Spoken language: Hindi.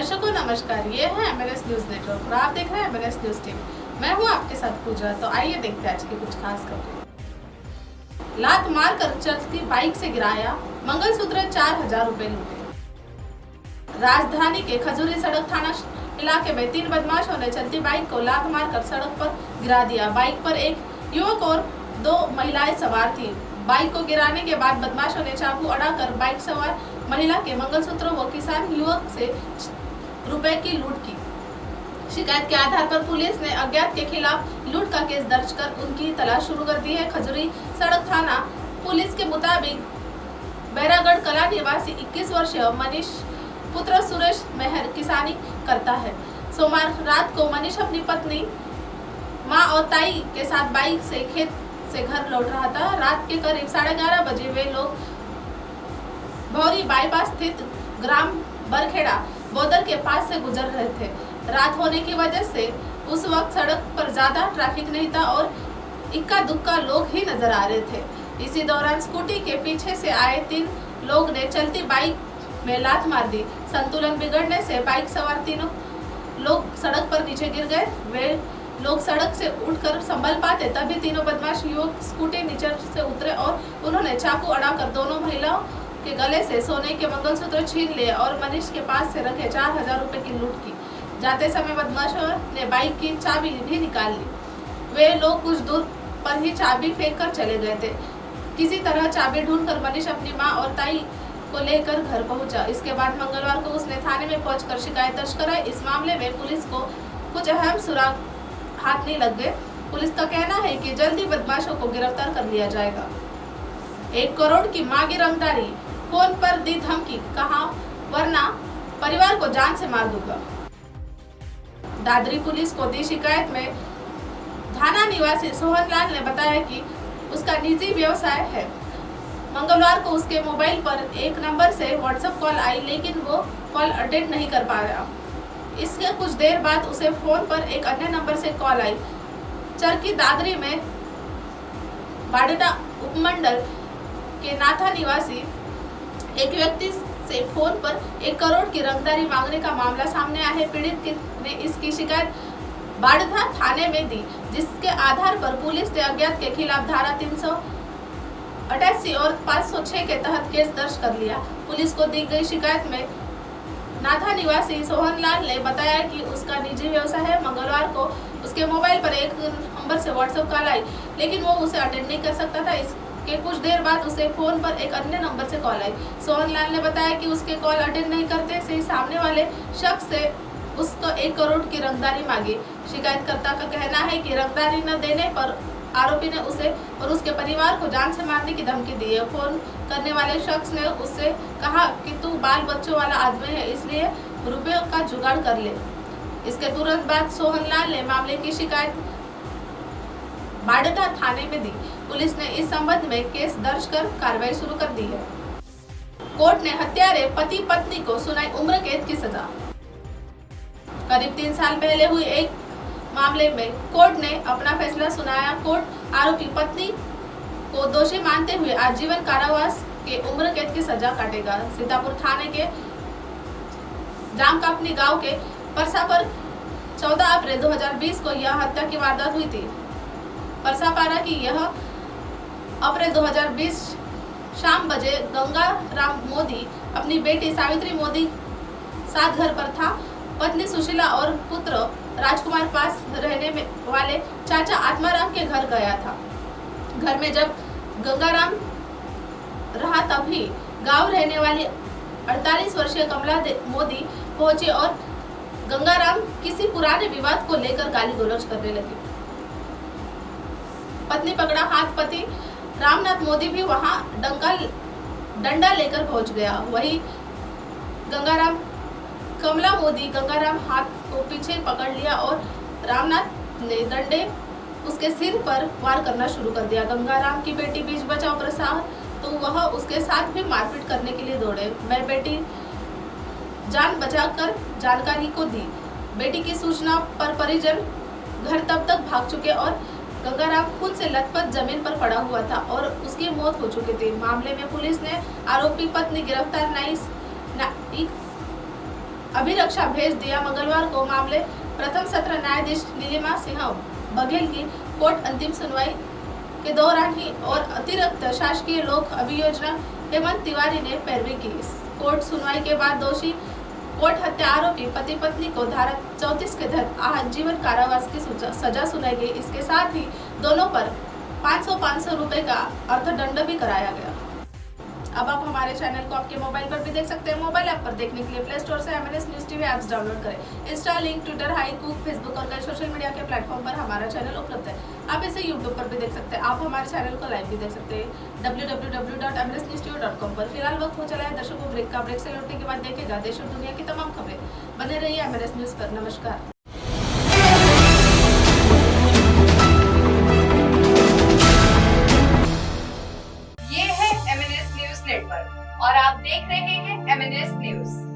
दर्शकों नमस्कार, ये है एमएनएस न्यूज नेटवर्क और आप देख रहे हैं एमएनएस न्यूज टीम। मैं हूं आपके साथ पूजा। तो आइए देखते हैं आज की कुछ खास खबरें। लात मार कर चलती बाइक से गिराया मंगलसूत्र, 4000 रुपए लूटे। राजधानी के खजूरी सड़क थाना इलाके में 3 बदमाशों ने चलती बाइक को लात मार कर सड़क पर गिरा दिया। बाइक पर एक युवक और 2 महिलाएं सवार थी। बाइक को गिराने के बाद बदमाशों ने चाकू अड़ाकर बाइक सवार महिला के मंगलसूत्र व किसान युवक से रुपए की लूट की। शिकायत के आधार पर पुलिस ने अज्ञात के खिलाफ लूट का केस दर्ज कर उनकी तलाश शुरू कर दी है। खजूरी सड़क थाना पुलिस के मुताबिक बैरागढ़ कला निवासी 21 वर्षीय मनीष पुत्र सुरेश मेहर किसानी करता है। सोमवार रात को मनीष अपनी पत्नी, मां और ताई के साथ बाइक से खेत से घर लौट रहा था। रात के करीब 11:30 बजे वे लोग भौरी बाईपास स्थित ग्राम बरखेड़ा बोदर के पास से गुजर रहे थे। रात होने की वजह से उस वक्त सड़क पर ज्यादा ट्रैफिक नहीं था और इक्का दुक्का लोग ही नजर आ रहे थे। इसी दौरान स्कूटी के पीछे से आए 3 लोग ने चलती बाइक में लात मार दी। संतुलन बिगड़ने से बाइक सवार 3 लोग सड़क पर नीचे गिर गए। वे लोग सड़क से उठकर संभल पाते तभी तीनों बदमाश युवक स्कूटी नीचे से उतरे और उन्होंने चाकू अड़ाकर दोनों महिलाओं के गले से सोने के मंगलसूत्र छीन लिए और मनीष के पास से रखे 4000 रुपए की लूट की। जाते समय बदमाशों ने बाइक की चाबी भी निकाल ली। वे लोग कुछ दूर पर ही चाबी फेंक कर चले गए थे। किसी तरह चाबी ढूंढकर मनीष अपनी मां और ताई को लेकर घर पहुंचा। इसके बाद मंगलवार को उसने थाने में पहुंचकर शिकायत दर्ज कराई। इस मामले में पुलिस को कुछ अहम सुराग हाथ नहीं लग गए। पुलिस का कहना है कि जल्दी बदमाशों को गिरफ्तार कर लिया जाएगा। 1 करोड़ की मांगी रंगदारी, फोन पर दी धमकी, कहा वरना परिवार को जान से मार दूंगा। दादरी पुलिस को दी शिकायत में थाना निवासी सोहन लाल ने बताया कि उसका निजी व्यवसाय है। मंगलवार को उसके मोबाइल पर एक नंबर से व्हाट्सएप कॉल आई, लेकिन वो कॉल अटेंड नहीं कर पाया। इसके कुछ देर बाद उसे फोन पर एक अन्य नंबर से कॉल आई। चरकी दादरी में बाडेटा उपमंडल के नाथा निवासी एक व्यक्ति से फोन पर 1 करोड़ की रंगदारी मांगने का मामला सामने आया है। पीड़ित ने इसकी शिकायत बाडेटा थाने में दी, जिसके आधार पर पुलिस ने अज्ञात के खिलाफ धारा 388 और 506 के तहत केस दर्ज कर लिया। पुलिस को दी गई शिकायत में नाथा निवासी सोहन लाल ने बताया कि उसका निजी व्यवसाय है। मंगलवार को उसके मोबाइल पर एक नंबर से व्हाट्सएप कॉल आई, लेकिन वो उसे अटेंड नहीं कर सकता था। इसके कुछ देर बाद उसे फोन पर एक अन्य नंबर से कॉल आई। सोहन लाल ने बताया कि उसके कॉल अटेंड नहीं करते से सामने वाले शख्स से उसको 1 करोड़ की रंगदारी मांगी। शिकायतकर्ता का कहना है कि रंगदारी न देने पर आरोपी ने उसे और उसके परिवार को जान से मारने की धमकी दी है। फोन करने वाले शख्स ने उससे कहा कि तू बाल बच्चों वाला आदमी है, इसलिए रुपयों का जुगाड़ कर ले। इसके तुरंत बाद सोहन लाल ने मामले की शिकायत बाडेटा थाने में दी। पुलिस ने इस संबंध में केस दर्ज कर कार्रवाई शुरू कर दी है। कोर्ट ने हत्यारे पति पत्नी को सुनाई उम्र कैद की सजा। करीब 3 साल पहले हुई एक मामले में कोर्ट ने अपना फैसला सुनाया। कोर्ट आरोपी पत्नी को दोषी मानते हुए आजीवन कारावास के उम्र कैद की सजा काटेगा। सीतापुर थाने के जामकापनी गांव के परसा पर 14 अप्रैल 2020 को यह हत्या की वारदात हुई थी। परसापारा की यह अप्रैल 2020 शाम बजे गंगा राम मोदी अपनी बेटी सावित्री मोदी साथ घर पर था। पत्नी सुशीला और पुत्र राजकुमार पास रहने में वाले चाचा आत्माराम के घर गया था। घर में जब गंगाराम रहा तभी गांव रहने वाली 48 वर्षीय कमला मोदी पहुंची और गंगाराम किसी पुराने विवाद को लेकर गाली गलौज करने लगी। पत्नी पकड़ा हाथ, पति रामनाथ मोदी भी वहां डंडा लेकर पहुंच गया। वही गंगाराम कमला मोदी गंगाराम हाथ को पीछे पकड़ लिया और रामनाथ ने डंडे उसके सिर पर वार करना शुरू कर दिया। गंगाराम की बेटी बीच बचाव प्रसाद तो वह उसके साथ भी मारपीट करने के लिए दौड़े। मैं बेटी जान बचाकर जानकारी को दी। बेटी की सूचना पर परिजन घर तब तक भाग चुके और गंगाराम खून से लथपथ जमीन पर पड़ा हुआ था और उसकी मौत हो चुकी थी। मामले में पुलिस ने आरोपी पत्नी गिरफ्तार अभिरक्षा भेज दिया। मंगलवार को मामले प्रथम सत्र न्यायाधीश नीलिमा सिंह बघेल की कोर्ट अंतिम सुनवाई के दौरान ही और अतिरिक्त शासकीय लोक अभियोजक हेमंत तिवारी ने पैरवी की। कोर्ट सुनवाई के बाद दोषी कोर्ट हत्या आरोपी पति पत्नी को धारा 34 के तहत आजीवन कारावास की सजा सुनाई गई। इसके साथ ही दोनों पर 500 रुपए का अर्थदंड भी कराया गया। अब आप हमारे चैनल को आपके मोबाइल पर भी देख सकते हैं। मोबाइल ऐप पर देखने के लिए प्ले स्टोर से MNS news TV apps download करें। इंस्टा, लिंक, ट्विटर, हाई कुक, फेसबुक और कई सोशल मीडिया के प्लेटफॉर्म पर हमारा चैनल उपलब्ध है। आप इसे यूट्यूब पर भी देख सकते हैं। आप हमारे चैनल को लाइव भी देख सकते हैं www.mnsnewstv.com पर। फिलहाल वक्त हो चला है दर्शकों ब्रेक का। ब्रेक से लौटने के बाद देखेगा देश और दुनिया की तमाम खबरें। बने रहिए MNS न्यूज पर। नमस्कार। ये है MNS न्यूज नेटवर्क और आप देख रहे हैं MNS न्यूज।